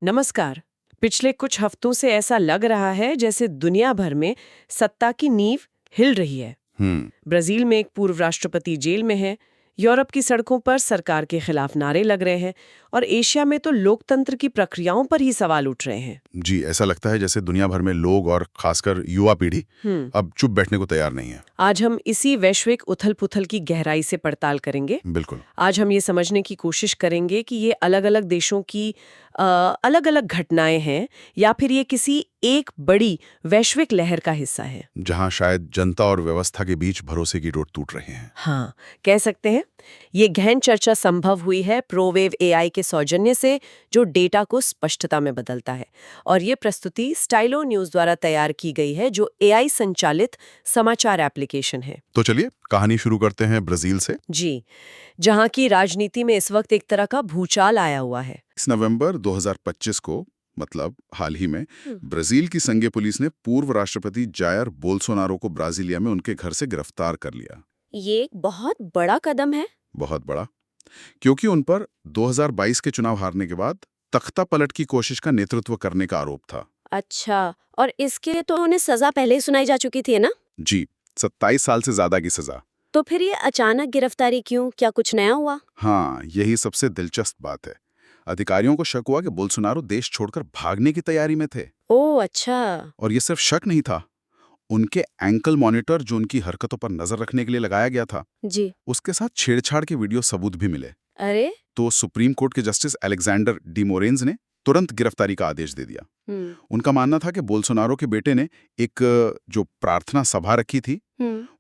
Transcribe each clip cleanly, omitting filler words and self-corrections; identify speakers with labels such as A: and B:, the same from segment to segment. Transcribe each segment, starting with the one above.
A: नमस्कार। पिछले कुछ हफ्तों से ऐसा लग रहा है जैसे दुनिया भर में सत्ता की नींव हिल रही है। ब्राजील में एक पूर्व राष्ट्रपति जेल में है, यूरोप की सड़कों पर सरकार के खिलाफ नारे लग रहे हैं और एशिया में तो लोकतंत्र की प्रक्रियाओं पर ही सवाल उठ रहे हैं।
B: जी, ऐसा लगता है जैसे दुनिया भर में लोग और खासकर युवा पीढ़ी अब चुप बैठने को तैयार नहीं है।
A: आज हम इसी वैश्विक उथल-पुथल की गहराई से पड़ताल करेंगे।
B: बिल्कुल।
A: आज हम ये समझने की कोशिश करेंगे कि ये अलग-अलग देशों की अलग-अलग घटनाएं हैं या फिर ये किसी एक बड़ी वैश्विक लहर का हिस्सा है।
B: जहां शायद जनता और व्यवस्था के बीच भरोसे की डोर टूट रहे हैं।
A: हाँ, कह सकते हैं। ये गहन चर्चा संभव हुई है प्रोवेव एआई के सौजन्य से, जो डेटा को स्पष्टता में बदलता है। और ये प्रस्तुति स्टाइलो न्यूज द्वारा तैयार की गई है, जो एआई संचालित समाचार एप्लीकेशन है।
B: तो चलिए कहानी शुरू करते हैं ब्राजील से।
A: जी, जहाँ की राजनीति में इस वक्त एक तरह का भूचाल आया हुआ है।
B: 6 नवंबर 2025 को, मतलब हाल ही में, ब्राजील की संघीय पुलिस ने पूर्व राष्ट्रपति जायर बोल्सोनारो को ब्राजीलिया में उनके घर से गिरफ्तार कर लिया।
A: ये एक बहुत बड़ा कदम है।
B: बहुत बड़ा, क्योंकि उन पर 2022 के चुनाव हारने के बाद तख्ता पलट की कोशिश का नेतृत्व करने का आरोप था।
A: अच्छा, और इसके तो उन्हें सजा पहले ही सुनाई जा चुकी थी, है ना?
B: जी, 27 साल से ज्यादा की सजा।
A: तो फिर ये अचानक गिरफ्तारी क्यों? क्या कुछ नया हुआ?
B: हाँ, यही सबसे दिलचस्प बात है। अधिकारियों को शक हुआ कि बोल्सोनारो देश छोड़कर भागने की तैयारी में थे।
A: ओह अच्छा।
B: और ये सिर्फ शक नहीं था, उनके एंकल मॉनिटर जो उनकी हरकतों पर नजर रखने के लिए लगाया गया था,
A: जी।
B: उसके साथ छेड़छाड़ के वीडियो सबूत भी मिले।
A: अरे।
B: तो सुप्रीम कोर्ट के जस्टिस अलेक्जेंडर डी मोरेन्स ने तुरंत गिरफ्तारी का आदेश दे दिया। उनका मानना था कि बोल्सोनारो के बेटे ने एक जो प्रार्थना सभा रखी थी,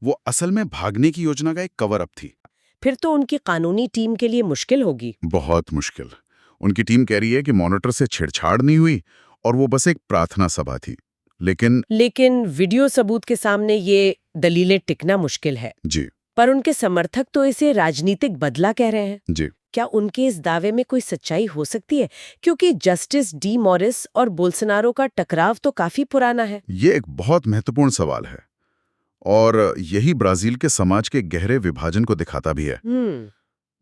B: वो असल में भागने की योजना का एक कवर अप थी।
A: फिर तो उनकी कानूनी टीम के लिए मुश्किल होगी।
B: बहुत मुश्किल। उनकी टीम कह रही है कि मॉनिटर से छेड़छाड़ नहीं हुई और वो बस एक प्रार्थना सभा थी। लेकिन
A: वीडियो सबूत के सामने ये दलीलें टिकना मुश्किल है।
B: जी।
A: पर उनके समर्थक तो इसे राजनीतिक बदला कह रहे हैं।
B: जी।
A: क्या उनके इस दावे में कोई सच्चाई हो सकती है? क्योंकि जस्टिस डी मॉरिस और बोल्सोनारो का टकराव तो काफी पुराना है।
B: ये एक बहुत महत्वपूर्ण सवाल है और यही ब्राजील के समाज के गहरे विभाजन को दिखाता भी है।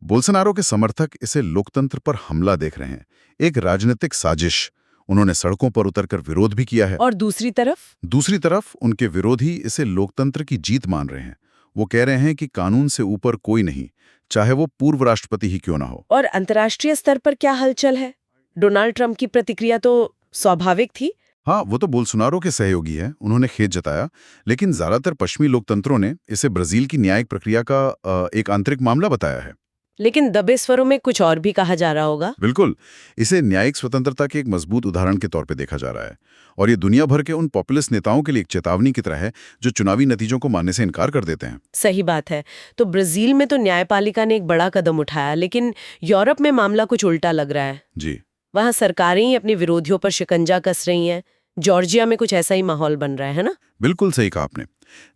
B: बोल्सोनारो के समर्थक इसे लोकतंत्र पर हमला देख रहे हैं, एक राजनीतिक साजिश। उन्होंने सड़कों पर उतरकर विरोध भी किया है।
A: और दूसरी तरफ उनके विरोधी इसे लोकतंत्र की जीत मान रहे हैं। वो कह रहे हैं कि कानून से ऊपर कोई नहीं, चाहे वो पूर्व राष्ट्रपति ही क्यों ना हो। और अंतर्राष्ट्रीय स्तर पर क्या हलचल है? डोनाल्ड ट्रंप की प्रतिक्रिया तो स्वाभाविक थी।
B: हाँ, वो तो बोल्सोनारो के सहयोगी हैं, उन्होंने खेद जताया। लेकिन ज्यादातर पश्चिमी लोकतंत्रों ने इसे ब्राजील की न्यायिक प्रक्रिया का एक आंतरिक मामला बताया है।
A: लेकिन दबे स्वरों में कुछ और भी कहा जा रहा होगा।
B: बिल्कुल, इसे न्यायिक स्वतंत्रता के एक मजबूत उदाहरण के तौर पे देखा जा रहा है। और ये दुनिया भर के उन पॉपुलिस्ट नेताओं के लिए एक चेतावनी की तरह है, जो चुनावी नतीजों को मानने से इनकार कर देते हैं।
A: सही बात है। तो ब्राजील में तो न्यायपालिका ने एक बड़ा कदम उठाया, लेकिन यूरोप में मामला कुछ उल्टा लग रहा है।
B: जी।
A: वहाँ सरकारें ही अपने विरोधियों पर शिकंजा कस रही हैं। जॉर्जिया में कुछ ऐसा ही माहौल बन रहा है ना?
B: बिल्कुल सही कहा आपने।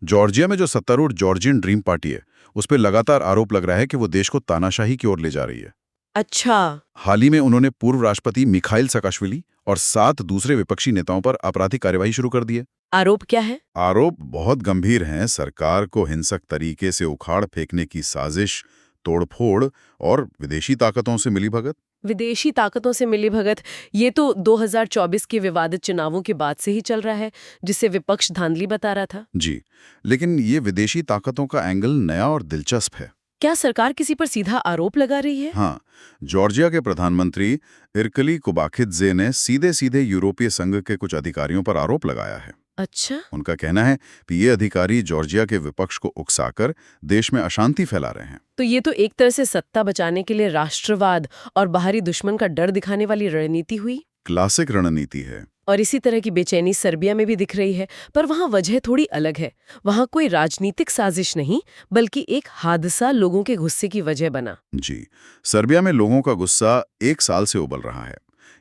B: जॉर्जिया में जो सत्तारूढ़ जॉर्जियन ड्रीम पार्टी है, उस पर लगातार आरोप लग रहा है कि वो देश को तानाशाही की ओर ले जा रही है।
A: अच्छा।
B: हाल ही में उन्होंने पूर्व राष्ट्रपति मिखाइल साकाश्विली और 7 दूसरे विपक्षी नेताओं पर आपराधिक कार्यवाही शुरू कर दी है।
A: आरोप क्या है?
B: आरोप बहुत गंभीर हैं। सरकार को हिंसक तरीके से उखाड़ फेंकने की साजिश, तोड़फोड़ और विदेशी ताकतों से मिलीभगत।
A: विदेशी ताकतों से मिलीभगत, ये तो 2024 के विवादित चुनावों के बाद से ही चल रहा है, जिसे विपक्ष धांधली बता रहा था।
B: जी, लेकिन ये विदेशी ताकतों का एंगल नया और दिलचस्प है।
A: क्या सरकार किसी पर सीधा आरोप लगा रही है?
B: हाँ, जॉर्जिया के प्रधानमंत्री इरकली कुबाखिदजे ने सीधे सीधे यूरोपीय संघ के कुछ अधिकारियों पर आरोप लगाया है।
A: अच्छा।
B: उनका कहना है कि ये अधिकारी जॉर्जिया के विपक्ष को उकसाकर देश में अशांति फैला रहे हैं।
A: तो ये तो एक तरह से सत्ता बचाने के लिए राष्ट्रवाद और बाहरी दुश्मन का डर दिखाने वाली रणनीति हुई।
B: क्लासिक रणनीति है।
A: और इसी तरह की बेचैनी सर्बिया में भी दिख रही है, पर वहाँ वजह थोड़ी अलग है। वहाँ कोई राजनीतिक साजिश नहीं, बल्कि एक हादसा लोगों के गुस्से की वजह बना।
B: जी, सर्बिया में लोगों का गुस्सा 1 साल से उबल रहा है।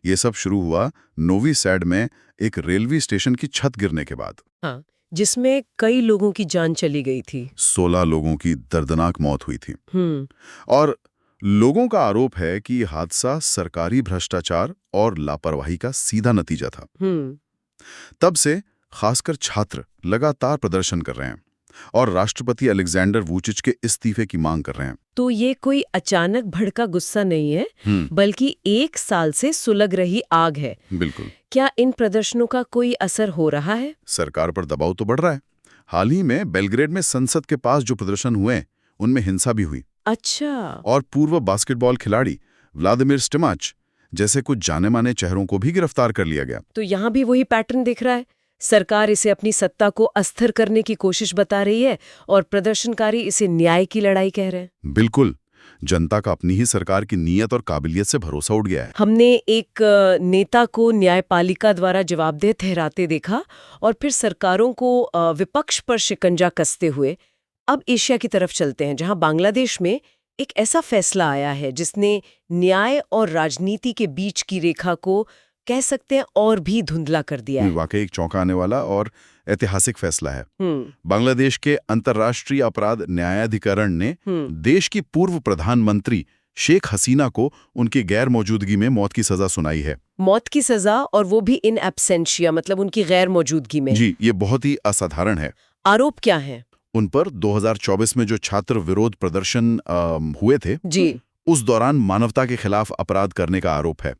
B: ये सब शुरू हुआ नोवी सैड में एक रेलवे स्टेशन की छत गिरने के बाद।
A: हाँ, जिसमें कई लोगों की जान चली गई थी।
B: 16 लोगों की दर्दनाक मौत हुई थी। और लोगों का आरोप है कि यह हादसा सरकारी भ्रष्टाचार और लापरवाही का सीधा नतीजा था। तब से खासकर छात्र लगातार प्रदर्शन कर रहे हैं। और राष्ट्रपति अलेक्जेंडर वुचिच के इस्तीफे की मांग कर रहे हैं।
A: तो ये कोई अचानक भड़का गुस्सा नहीं है, बल्कि 1 साल से सुलग रही आग है।
B: बिल्कुल।
A: क्या इन प्रदर्शनों का कोई असर हो रहा है?
B: सरकार पर दबाव तो बढ़ रहा है। हाल ही में बेलग्रेड में संसद के पास जो प्रदर्शन हुए उनमें हिंसा भी हुई।
A: अच्छा।
B: और पूर्व बास्केटबॉल खिलाड़ी व्लादिमीर स्टिमाच जैसे कुछ जाने माने चेहरों को भी गिरफ्तार कर लिया गया।
A: तो यहाँ भी वही पैटर्न दिख रहा है। सरकार इसे अपनी सत्ता को अस्थिर करने की कोशिश बता रही है और प्रदर्शनकारी इसे न्याय की लड़ाई कह रहे हैं।
B: बिल्कुल। जनता का अपनी ही सरकार की नीयत और काबिलियत से भरोसा उठ गया है।
A: हमने एक नेता को न्यायपालिका द्वारा जवाबदेह ठहराते देखा और फिर सरकारों को विपक्ष पर शिकंजा कसते हुए। अब एशिया की तरफ चलते हैं, जहां बांग्लादेश में एक ऐसा फैसला आया है जिसने न्याय और राजनीति के बीच की रेखा को कह सकते हैं और भी धुंधला कर दिया है।
B: वाकई एक चौंकाने वाला और ऐतिहासिक फैसला है। बांग्लादेश के अंतर्राष्ट्रीय अपराध न्यायाधिकरण ने देश की पूर्व प्रधानमंत्री शेख हसीना को उनकी गैर मौजूदगी में मौत की सजा सुनाई है।
A: मौत की सजा, और वो भी इन एब्सेंशिया, मतलब उनकी गैर मौजूदगी में।
B: जी, ये बहुत ही असाधारण है।
A: आरोप क्या है?
B: उन पर 2024 में जो छात्र विरोध प्रदर्शन हुए थे
A: जी,
B: उस दौरान मानवता के खिलाफ अपराध करने का आरोप है।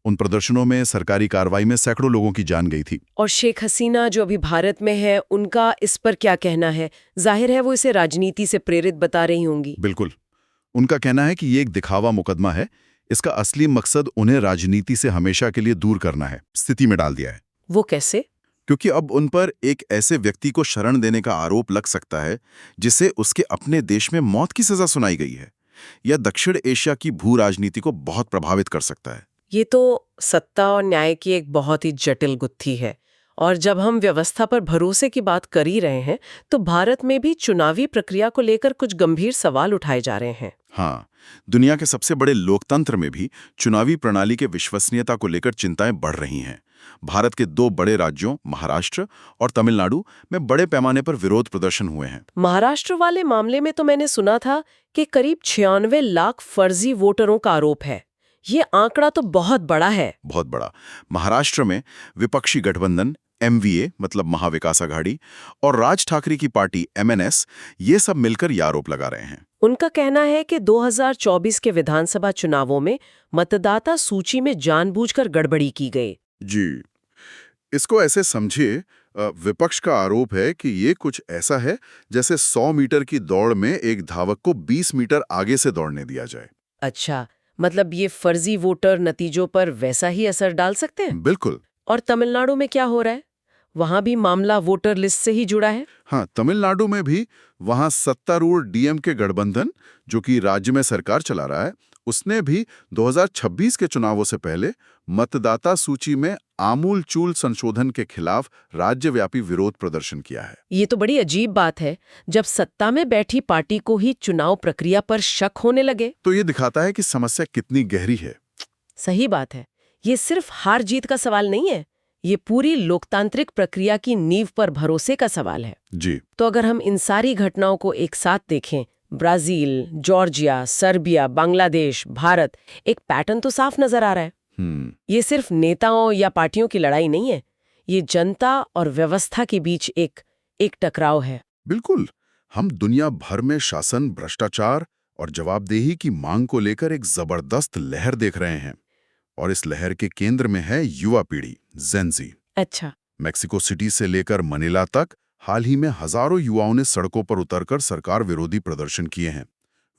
B: उन प्रदर्शनों में सरकारी कार्रवाई में सैकड़ों लोगों की जान गई थी।
A: और शेख हसीना जो अभी भारत में है, उनका इस पर क्या कहना है? जाहिर है वो इसे राजनीति से प्रेरित बता रही होंगी।
B: बिल्कुल। उनका कहना है कि ये एक दिखावा मुकदमा है। इसका असली मकसद उन्हें राजनीति से हमेशा के लिए दूर करना है, स्थिति में डाल दिया है।
A: वो कैसे?
B: क्योंकि अब उन पर एक ऐसे व्यक्ति को शरण देने का आरोप लग सकता है जिसे उसके अपने देश में मौत की सजा सुनाई गई है, या दक्षिण एशिया की भू राजनीति को बहुत प्रभावित कर सकता है।
A: ये तो सत्ता और न्याय की एक बहुत ही जटिल गुत्थी है। और जब हम व्यवस्था पर भरोसे की बात कर ही रहे हैं, तो भारत में भी चुनावी प्रक्रिया को लेकर कुछ गंभीर सवाल उठाए जा रहे हैं।
B: हाँ, दुनिया के सबसे बड़े लोकतंत्र में भी चुनावी प्रणाली के विश्वसनीयता को लेकर चिंताएं बढ़ रही हैं। भारत के 2 बड़े राज्यों महाराष्ट्र और तमिलनाडु में बड़े पैमाने पर विरोध प्रदर्शन हुए हैं।
A: महाराष्ट्र वाले मामले में तो मैंने सुना था कि करीब 96 लाख फर्जी वोटरों का आरोप है। ये आंकड़ा तो बहुत बड़ा है।
B: बहुत बड़ा। महाराष्ट्र में विपक्षी गठबंधन MVA मतलब महाविकास आघाड़ी और राज ठाकरे की पार्टी MNS ये सब मिलकर ये आरोप लगा रहे हैं।
A: उनका कहना है कि 2024 के विधानसभा चुनावों में मतदाता सूची में जानबूझकर गड़बड़ी की गई।
B: जी, इसको ऐसे समझिए, विपक्ष का आरोप है कि ये कुछ ऐसा है जैसे 100 मीटर की दौड़ में एक धावक को 20 मीटर आगे से दौड़ने दिया जाए।
A: अच्छा, मतलब ये फर्जी वोटर नतीजों पर वैसा ही असर डाल सकते हैं?
B: बिल्कुल।
A: और तमिलनाडु में क्या हो रहा है? वहां भी मामला वोटर लिस्ट से ही जुड़ा है?
B: हाँ, तमिलनाडु में भी वहां सत्तारूढ़ DMK गठबंधन, जो कि राज्य में सरकार चला रहा है, उसने भी 2026 के चुनावों से पहले मतदाता सूची में आमूल-चूल संशोधन के खिलाफ राज्यव्यापी विरोध प्रदर्शन किया है।
A: ये तो बड़ी अजीब बात है, जब सत्ता में बैठी पार्टी को ही चुनाव प्रक्रिया पर शक होने लगे।
B: तो ये दिखाता है कि समस्या कितनी गहरी है।
A: सही बात है। ये सिर्फ हार जीत का सवाल नहीं है, ये पूरी लोकतांत्रिक प्रक्रिया की नींव पर भरोसे का सवाल है।
B: जी।
A: तो अगर हम इन सारी घटनाओं को एक साथ देखें, Brazil, Georgia, Serbia, Bangladesh, Bharat, एक पैटर्न तो साफ नजर आ रहा है। ये सिर्फ नेताओं या पार्टियों की लड़ाई नहीं है, ये जनता और व्यवस्था के बीच एक टकराव है।
B: बिल्कुल। हम दुनिया भर में शासन, भ्रष्टाचार और जवाबदेही की मांग को लेकर एक जबरदस्त लहर देख रहे हैं। और इस लहर के केंद्र में है युवा पीढ़ी, जेन ज़ी।
A: अच्छा।
B: मेक्सिको सिटी से लेकर मनीला तक हाल ही में हजारों युवाओं ने सड़कों पर उतरकर सरकार विरोधी प्रदर्शन किए हैं।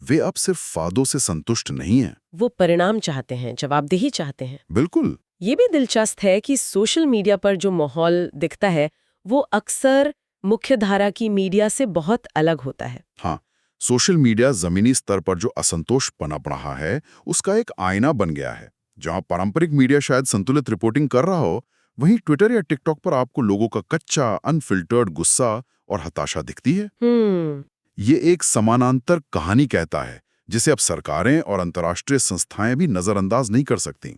B: वे अब सिर्फ वादों से संतुष्ट नहीं हैं।
A: वो परिणाम चाहते हैं, जवाबदेही चाहते हैं।
B: बिल्कुल।
A: ये भी दिलचस्प है कि सोशल मीडिया पर जो माहौल दिखता है वो अक्सर मुख्यधारा की मीडिया से बहुत अलग होता है।
B: हाँ, सोशल मीडिया जमीनी स्तर पर जो असंतोष पनप रहा है उसका एक आईना बन गया है। जहां पारंपरिक मीडिया शायद संतुलित रिपोर्टिंग कर रहा हो, वहीं ट्विटर या टिकटॉक पर आपको लोगों का कच्चा, अनफिल्टर्ड गुस्सा और हताशा दिखती है। ये एक समानांतर कहानी कहता है जिसे अब सरकारें और अंतर्राष्ट्रीय संस्थाएं भी नजरअंदाज नहीं कर सकती।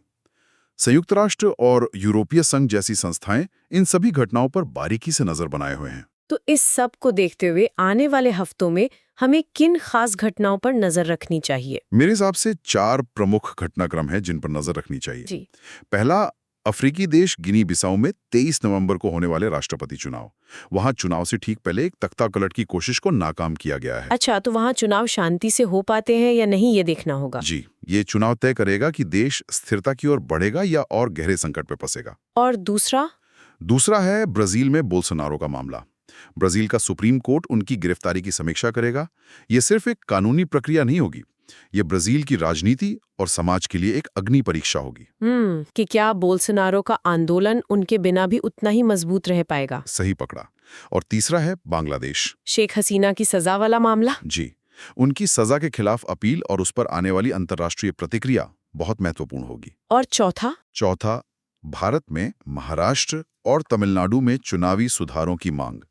B: संयुक्त राष्ट्र और यूरोपीय संघ जैसी संस्थाएं इन सभी घटनाओं पर बारीकी से नजर बनाए हुए हैं।
A: तो इस सब को देखते हुए आने वाले हफ्तों में हमें किन खास घटनाओं पर नजर रखनी चाहिए?
B: मेरे हिसाब से 4 प्रमुख घटनाक्रम हैं जिन पर नजर रखनी चाहिए।
A: जी।
B: पहला, अफ्रीकी देश गिनी बिसाऊ में 23 नवंबर को होने वाले राष्ट्रपति चुनाव। वहां चुनाव से ठीक पहले एक तख्तापलट की कोशिश को नाकाम किया गया है।
A: अच्छा, तो वहाँ चुनाव शांति से हो पाते हैं या नहीं, ये देखना होगा।
B: जी, ये चुनाव तय करेगा कि देश स्थिरता की ओर बढ़ेगा या और गहरे संकट में फंसेगा।
A: और दूसरा
B: है ब्राजील में बोल्सोनारो का मामला। ब्राजील का सुप्रीम कोर्ट उनकी गिरफ्तारी की समीक्षा करेगा। ये सिर्फ एक कानूनी प्रक्रिया नहीं होगी, ये ब्राजील की राजनीति और समाज के लिए एक अग्नि परीक्षा होगी।
A: कि क्या बोल्सोनारो का आंदोलन उनके बिना भी उतना ही मजबूत रह पाएगा?
B: सही पकड़ा। और तीसरा है बांग्लादेश।
A: शेख हसीना की सजा वाला मामला।
B: जी, उनकी सजा के खिलाफ अपील और उस पर आने वाली अंतर्राष्ट्रीय प्रतिक्रिया बहुत महत्वपूर्ण होगी।
A: और चौथा,
B: भारत में महाराष्ट्र और तमिलनाडु में चुनावी सुधारों की मांग।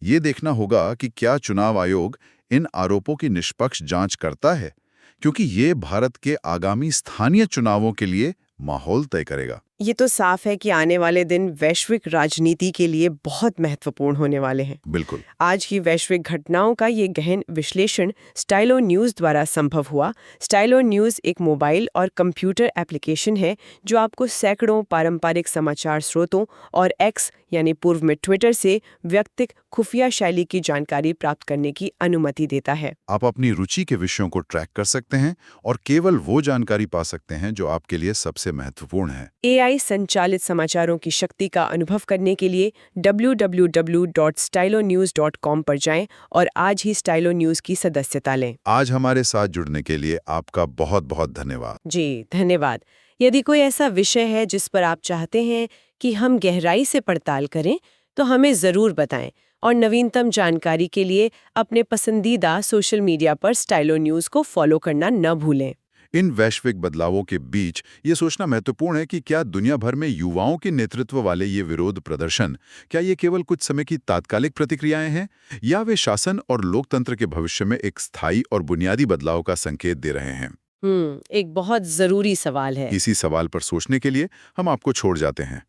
B: ये देखना होगा कि क्या चुनाव आयोग इन आरोपों की निष्पक्ष जांच करता है, क्योंकि ये भारत के आगामी स्थानीय चुनावों के लिए माहौल तय करेगा।
A: ये तो साफ है कि आने वाले दिन वैश्विक राजनीति के लिए बहुत महत्वपूर्ण होने वाले हैं।
B: बिल्कुल।
A: आज की वैश्विक घटनाओं का ये गहन विश्लेषण स्टाइलो न्यूज़ द्वारा संभव हुआ। स्टाइलो न्यूज़ एक मोबाइल और कंप्यूटर एप्लीकेशन है जो आपको सैकड़ों पारंपरिक समाचार स्रोतों और एक्स यानी पूर्व में ट्विटर से व्यक्तिगत खुफिया शैली की जानकारी प्राप्त करने की अनुमति देता है।
B: आप अपनी रुचि के विषयों को ट्रैक कर सकते हैं और केवल वो जानकारी पा सकते हैं जो आपके लिए सबसे महत्वपूर्ण है।
A: AI संचालित समाचारों की शक्ति का अनुभव करने के लिए www.stylonews.com पर जाएं और आज ही स्टाइलो न्यूज़ की सदस्यता लें।
B: आज हमारे साथ जुड़ने के लिए आपका बहुत बहुत धन्यवाद।
A: जी, धन्यवाद। यदि कोई ऐसा विषय है जिस पर आप चाहते हैं कि हम गहराई से पड़ताल करें, तो हमें ज़रूर बताएं और नवीनतम जानकारी के लिए अपने पसंदीदा सोशल मीडिया पर स्टाइलो न्यूज़ को फॉलो करना न भूलें।
B: इन वैश्विक बदलावों के बीच ये सोचना महत्वपूर्ण है कि क्या दुनिया भर में युवाओं के नेतृत्व वाले ये विरोध प्रदर्शन, क्या ये केवल कुछ समय की तात्कालिक प्रतिक्रियाएं हैं या वे शासन और लोकतंत्र के भविष्य में एक स्थायी और बुनियादी बदलाव का संकेत दे रहे हैं?
A: एक बहुत ज़रूरी सवाल है।
B: इसी सवाल पर सोचने के लिए हम आपको छोड़ जाते हैं।